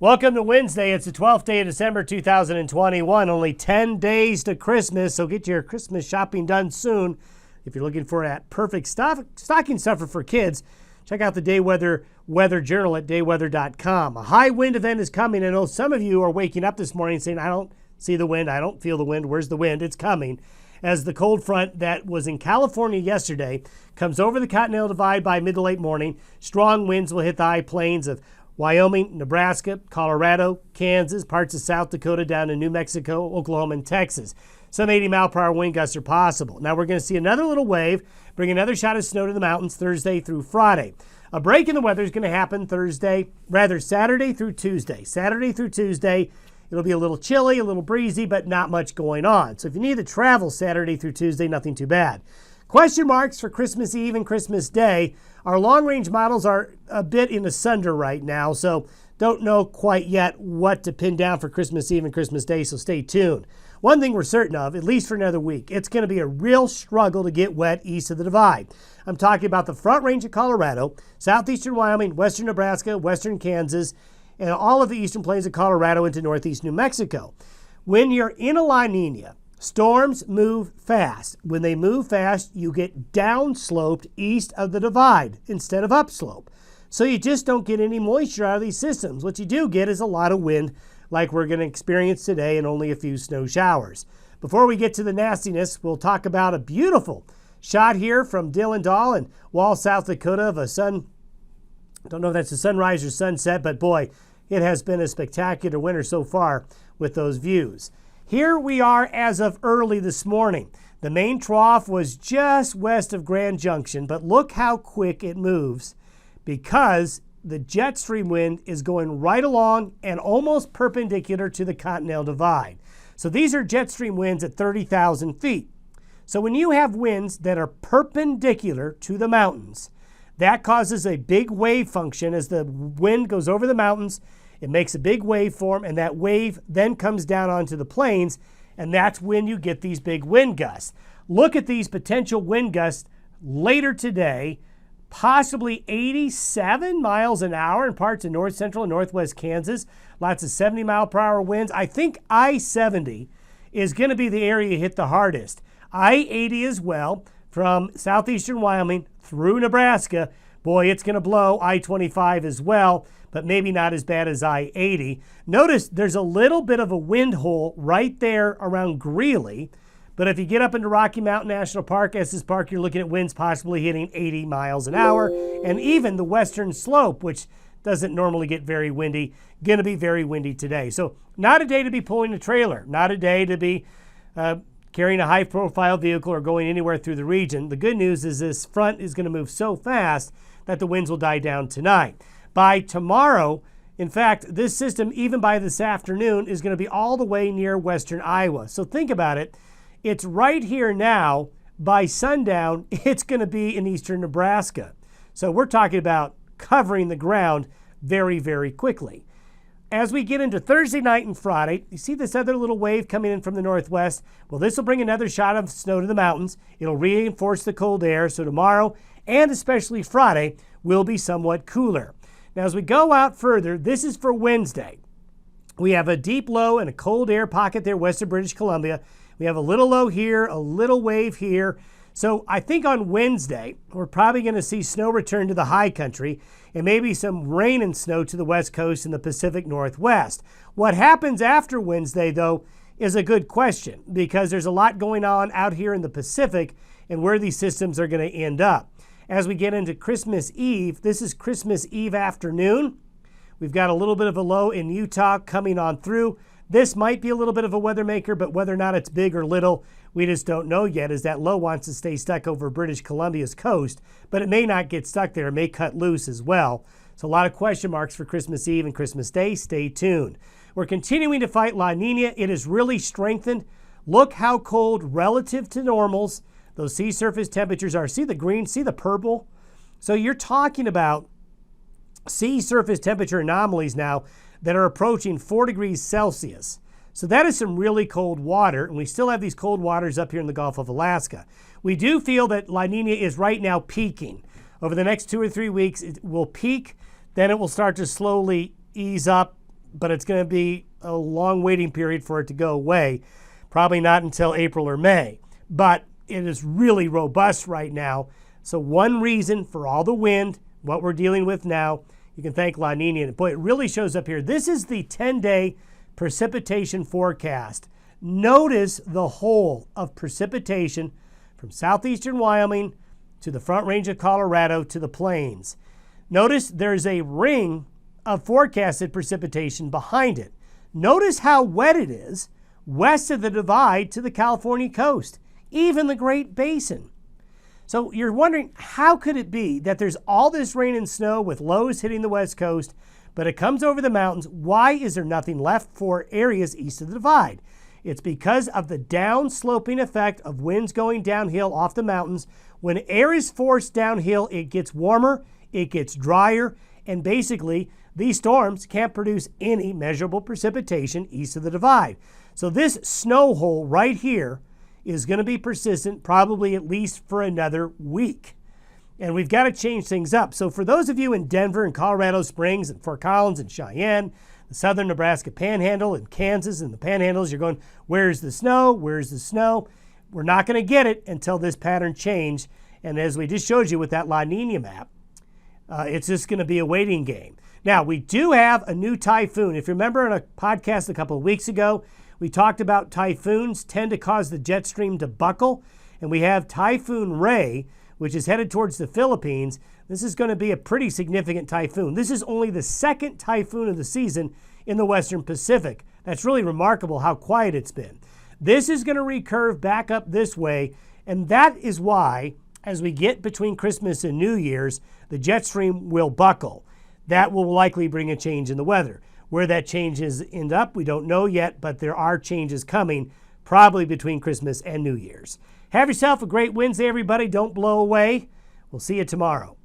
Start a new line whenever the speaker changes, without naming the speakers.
Welcome to Wednesday. It's the 12th day of December 2021. Only 10 days to Christmas, so get your Christmas shopping done soon. If you're looking for that perfect stocking stuffer for kids, check out the Day Weather Journal at dayweather.com. A high wind event is coming. I know some of you are waking up this morning saying, I don't see the wind, I don't feel the wind. Where's the wind? It's coming. As the cold front that was in California yesterday comes over the Continental Divide by mid to late morning, strong winds will hit the high plains of Wyoming, Nebraska, Colorado, Kansas, parts of South Dakota down to New Mexico, Oklahoma, and Texas. Some 80-mile-per-hour wind gusts are possible. Now we're going to see another little wave bring another shot of snow to the mountains Thursday through Friday. A break in the weather is going to happen Saturday through Tuesday. Saturday through Tuesday, it'll be a little chilly, a little breezy, but not much going on. So if you need to travel Saturday through Tuesday, nothing too bad. Question marks for Christmas Eve and Christmas Day. Our long-range models are a bit in asunder right now, so don't know quite yet what to pin down for Christmas Eve and Christmas Day, so stay tuned. One thing we're certain of, at least for another week, it's going to be a real struggle to get wet east of the divide. I'm talking about the Front Range of Colorado, southeastern Wyoming, western Nebraska, western Kansas, and all of the eastern plains of Colorado into northeast New Mexico. When you're in a La Nina, storms move fast. When they move fast, you get downsloped east of the divide instead of upslope. So you just don't get any moisture out of these systems. What you do get is a lot of wind like we're going to experience today and only a few snow showers. Before we get to the nastiness, we'll talk about a beautiful shot here from Dylan Dahl in Wall, South Dakota of a I don't know if that's a sunrise or sunset, but boy, it has been a spectacular winter so far with those views. Here we are as of early this morning. The main trough was just west of Grand Junction, but look how quick it moves because the jet stream wind is going right along and almost perpendicular to the Continental Divide. So these are jet stream winds at 30,000 feet. So when you have winds that are perpendicular to the mountains, that causes a big wave function as the wind goes over the mountains. It makes a big wave form, and that wave then comes down onto the plains, and that's when you get these big wind gusts. Look at these potential wind gusts later today, possibly 87 miles an hour in parts of north central and northwest Kansas. Lots of 70-mile-per-hour winds. I think I-70 is going to be the area hit the hardest. I-80 as well, from southeastern Wyoming through Nebraska. Boy, it's going to blow I-25 as well, but maybe not as bad as I-80. Notice there's a little bit of a wind hole right there around Greeley, but if you get up into Rocky Mountain National Park, Estes Park, you're looking at winds possibly hitting 80 miles an hour, and even the western slope, which doesn't normally get very windy, going to be very windy today. So not a day to be pulling a trailer, not a day to be carrying a high-profile vehicle or going anywhere through the region. The good news is this front is going to move so fast that the winds will die down tonight. By tomorrow, in fact, this system, even by this afternoon, is going to be all the way near western Iowa. So think about it. It's right here now. By sundown, it's going to be in eastern Nebraska. So we're talking about covering the ground very, very quickly. As we get into Thursday night and Friday, you see this other little wave coming in from the northwest? Well, this will bring another shot of snow to the mountains. It'll reinforce the cold air. So tomorrow, and especially Friday, will be somewhat cooler. Now, as we go out further, this is for Wednesday. We have a deep low and a cold air pocket there west of British Columbia. We have a little low here, a little wave here. So I think on Wednesday, we're probably going to see snow return to the high country and maybe some rain and snow to the west coast and the Pacific Northwest. What happens after Wednesday, though, is a good question because there's a lot going on out here in the Pacific and where these systems are going to end up. As we get into Christmas Eve, this is Christmas Eve afternoon. We've got a little bit of a low in Utah coming on through. This might be a little bit of a weather maker, but whether or not it's big or little, we just don't know yet, as that low wants to stay stuck over British Columbia's coast, but it may not get stuck there. It may cut loose as well. So a lot of question marks for Christmas Eve and Christmas Day. Stay tuned. We're continuing to fight La Nina. It has really strengthened. Look how cold relative to normals those sea surface temperatures are. See the green, see the purple? So you're talking about sea surface temperature anomalies now that are approaching 4 degrees Celsius. So that is some really cold water, and we still have these cold waters up here in the Gulf of Alaska. We do feel that La Nina is right now peaking. Over the next 2 or 3 weeks, it will peak, then it will start to slowly ease up but it's going to be a long waiting period for it to go away. Probably not until April or May. But it is really robust right now. So one reason for all the wind, what we're dealing with now, you can thank La Nina. And boy, it really shows up here. This is the 10-day precipitation forecast. Notice the whole of precipitation from southeastern Wyoming to the Front Range of Colorado to the plains. Notice there's a ring of forecasted precipitation behind it. Notice how wet it is west of the divide to the California coast, even the Great Basin. So you're wondering, how could it be that there's all this rain and snow with lows hitting the west coast, but it comes over the mountains? Why is there nothing left for areas east of the divide? It's because of the down-sloping effect of winds going downhill off the mountains. When air is forced downhill, it gets warmer, it gets drier, and basically these storms can't produce any measurable precipitation east of the divide. So this snow hole right here is going to be persistent probably at least for another week. And we've got to change things up. So for those of you in Denver and Colorado Springs and Fort Collins and Cheyenne, the southern Nebraska Panhandle and Kansas and the Panhandles, you're going, where's the snow? Where's the snow? We're not going to get it until this pattern changes. And as we just showed you with that La Nina map, it's just going to be a waiting game. Now, we do have a new typhoon. If you remember in a podcast a couple of weeks ago, we talked about typhoons tend to cause the jet stream to buckle. And we have Typhoon Ray, which is headed towards the Philippines. This is going to be a pretty significant typhoon. This is only the second typhoon of the season in the Western Pacific. That's really remarkable how quiet it's been. This is going to recurve back up this way, and that is why, as we get between Christmas and New Year's, the jet stream will buckle. That will likely bring a change in the weather. Where that changes end up, we don't know yet, but there are changes coming probably between Christmas and New Year's. Have yourself a great Wednesday, everybody. Don't blow away. We'll see you tomorrow.